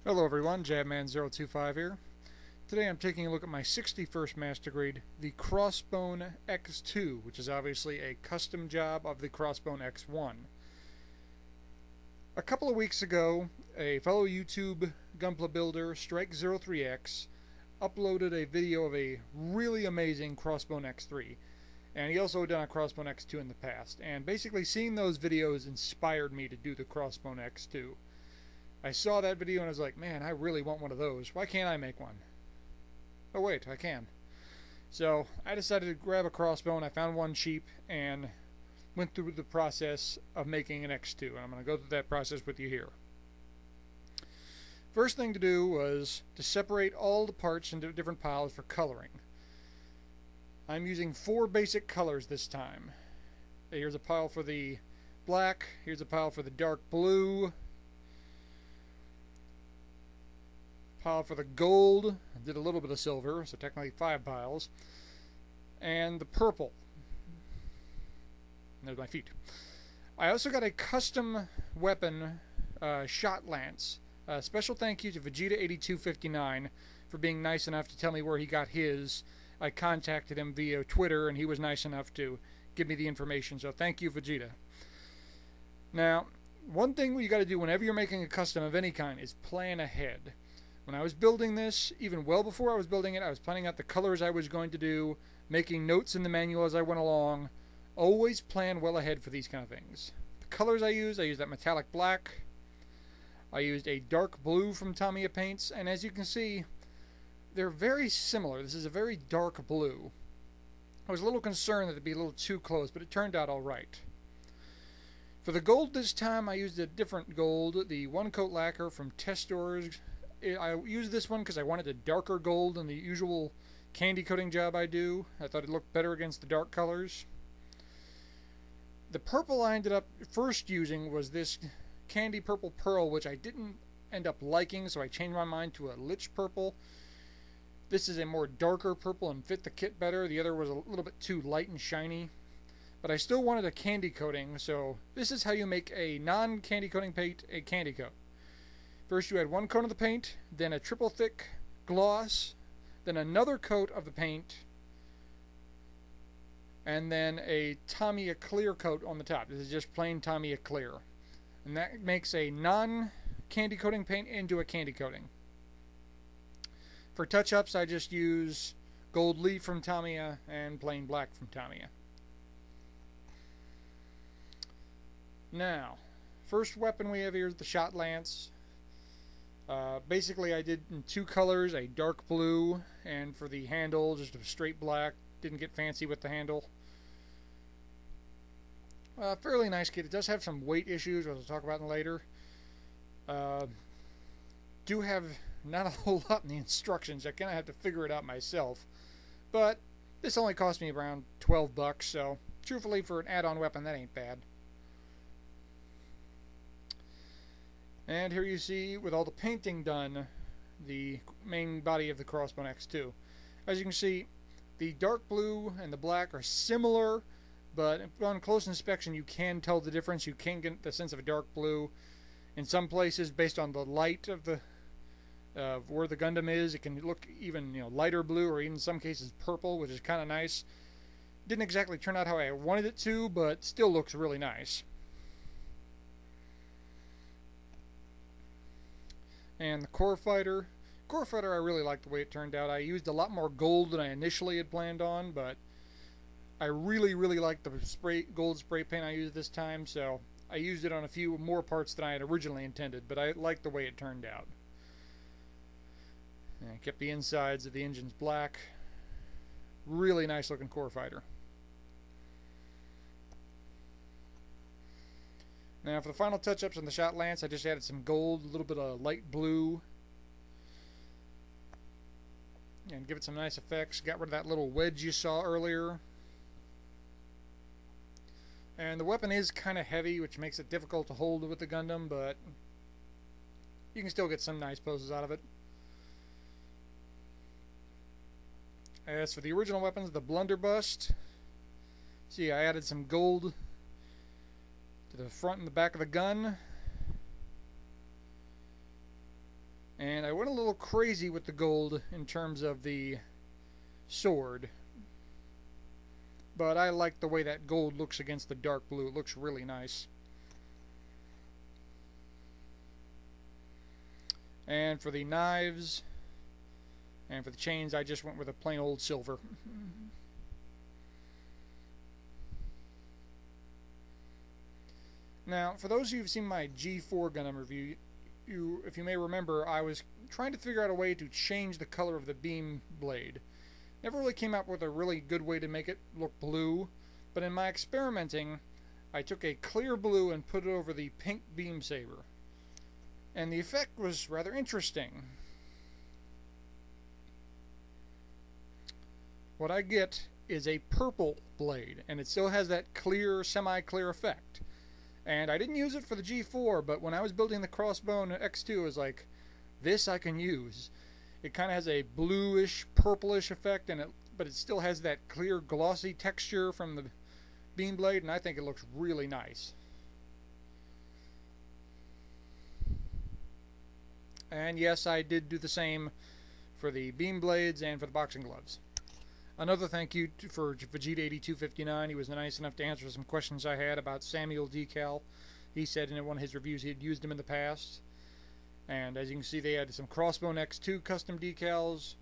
Hello everyone, Jabman025 here. Today I'm taking a look at my 61st Master Grade, the Crossbone X-2, which is obviously a custom job of the Crossbone X-1. A couple of weeks ago, a fellow YouTube Gunpla builder, Strike03X, uploaded a video of a really amazing Crossbone X-3. And he also done a Crossbone X-2 in the past. And basically seeing those videos inspired me to do the Crossbone X-2. I saw that video and I was like, man, I really want one of those. Why can't I make one? Oh wait, I can. So I decided to grab a Crossbone. I found one cheap and went through the process of making an X2. And I'm going to go through that process with you here. First thing to do was to separate all the parts into different piles for coloring. I'm using 4 basic colors this time. Here's a pile for the black, here's a pile for the dark blue, pile for the gold, I did a little bit of silver, so technically 5 piles, and the purple. And there's my feet. I also got a custom weapon, shot lance. Special thank you to Vegeta8259 for being nice enough to tell me where he got his. I contacted him via Twitter and he was nice enough to give me the information, so thank you, Vegeta. Now, one thing you got to do whenever you're making a custom of any kind is plan ahead. When I was building this, even well before I was building it, I was planning out the colors I was going to do, making notes in the manual as I went along. Always plan well ahead for these kind of things. The colors I used that metallic black. I used a dark blue from Tamiya Paints, and as you can see, they're very similar. This is a very dark blue. I was a little concerned that it'd be a little too close, but it turned out alright. For the gold this time, I used a different gold, the one coat lacquer from Test Stores. I used this one because I wanted a darker gold than the usual candy coating job I do. I thought it looked better against the dark colors. The purple I ended up first using was this candy purple pearl, which I didn't end up liking, so I changed my mind to a lich purple. This is a more darker purple and fit the kit better. The other was a little bit too light and shiny. But I still wanted a candy coating, so this is how you make a non-candy coating paint a candy coat. First you add 1 coat of the paint, then a triple thick gloss, then another coat of the paint, and then a Tamiya clear coat on the top. This is just plain Tamiya clear. And that makes a non-candy coating paint into a candy coating. For touch-ups, I just use gold leaf from Tamiya and plain black from Tamiya. Now, first weapon we have here is the shot lance. Basically, I did in 2 colors, a dark blue, and for the handle, just a straight black. Didn't get fancy with the handle. Fairly nice kit. It does have some weight issues, which I'll talk about later. Do have not a whole lot in the instructions. I kind of have to figure it out myself. But this only cost me around 12 bucks, so truthfully for an add-on weapon, that ain't bad. And here you see, with all the painting done, the main body of the Crossbone X-2. As you can see, the dark blue and the black are similar, but on close inspection you can tell the difference. You can get the sense of a dark blue. In some places, based on the light of the where the Gundam is, it can look even lighter blue, or even in some cases purple, which is kind of nice. Didn't exactly turn out how I wanted it to, but still looks really nice. And the core fighter. Core fighter, I really like the way it turned out. I used a lot more gold than I initially had planned on, but I really like the gold spray paint I used this time, so I used it on a few more parts than I had originally intended, but I like the way it turned out. And I kept the insides of the engines black. Really nice looking core fighter. Now for the final touch-ups on the shot lance, I just added some gold, a little bit of light blue, and give it some nice effects. Got rid of that little wedge you saw earlier. And the weapon is kind of heavy, which makes it difficult to hold with the Gundam, but you can still get some nice poses out of it. As for the original weapons, the blunderbuss, see, I added some gold to the front and the back of the gun. And I went a little crazy with the gold in terms of the sword. But I like the way that gold looks against the dark blue. It looks really nice. And for the knives and for the chains, I just went with a plain old silver. Now, for those of you who've seen my G4 Gundam review, if you may remember, I was trying to figure out a way to change the color of the beam blade. Never really came up with a really good way to make it look blue, but in my experimenting, I took a clear blue and put it over the pink beam saber. And the effect was rather interesting. What I get is a purple blade, and it still has that clear, semi-clear effect. And I didn't use it for the G4, but when I was building the Crossbone X-2, I was like, this I can use. It kind of has a bluish, purplish effect, but it still has that clear, glossy texture from the beam blade, and I think it looks really nice. And yes, I did do the same for the beam blades and for the boxing gloves. Another thank you for Vegeta8259. He was nice enough to answer some questions I had about Samuel decal. He said in one of his reviews he had used them in the past. And as you can see, they had some Crossbone X-2 custom decals,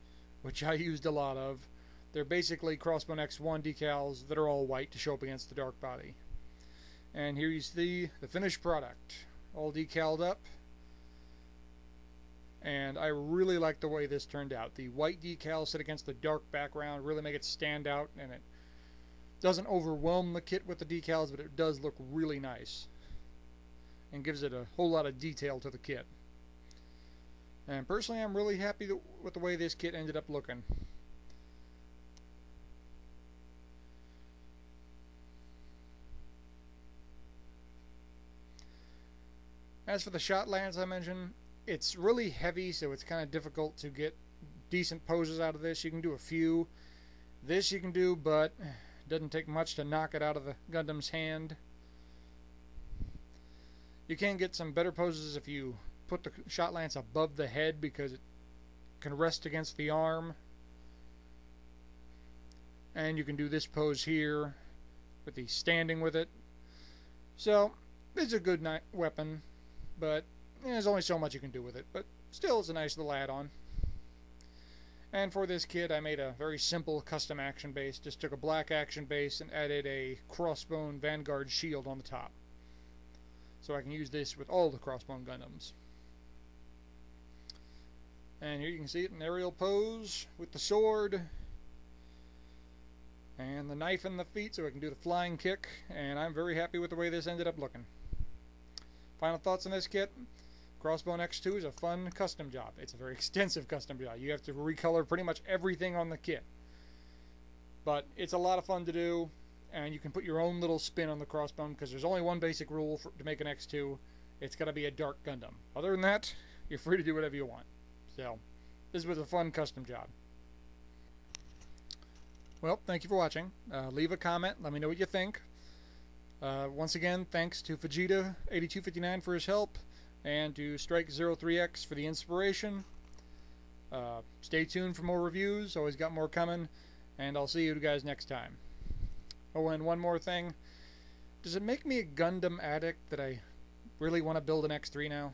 which I used a lot of. They're basically Crossbone X-1 decals that are all white to show up against the dark body. And here you see the finished product, all decaled up. And I really like the way this turned out. The white decals set against the dark background really make it stand out, and it doesn't overwhelm the kit with the decals, but it does look really nice and gives it a whole lot of detail to the kit. And personally, I'm really happy with the way this kit ended up looking. As for the shot lance I mentioned, it's really heavy, so it's kind of difficult to get decent poses out of this. You can do a few. This you can do, but it doesn't take much to knock it out of the Gundam's hand. You can get some better poses if you put the shot lance above the head, because it can rest against the arm. And you can do this pose here with the standing with it. So it's a good weapon, but there's only so much you can do with it, but still it's a nice little add-on. And for this kit I made a very simple custom action base. Just took a black action base and added a Crossbone Vanguard shield on the top. So I can use this with all the Crossbone Gundams. And here you can see it in aerial pose with the sword and the knife in the feet, so I can do the flying kick, and I'm very happy with the way this ended up looking. Final thoughts on this kit? Crossbone X-2 is a fun custom job. It's a very extensive custom job. You have to recolor pretty much everything on the kit. But it's a lot of fun to do, and you can put your own little spin on the Crossbone, because there's only one basic rule to make an X-2. It's got to be a dark Gundam. Other than that, you're free to do whatever you want. So, this was a fun custom job. Well, thank you for watching. Leave a comment. Let me know what you think. Once again, thanks to Vegeta8259 for his help, and to Strike03X for the inspiration. Stay tuned for more reviews. Always got more coming, and I'll see you guys next time. Oh, and one more thing. Does it make me a Gundam addict that I really want to build an X3 now?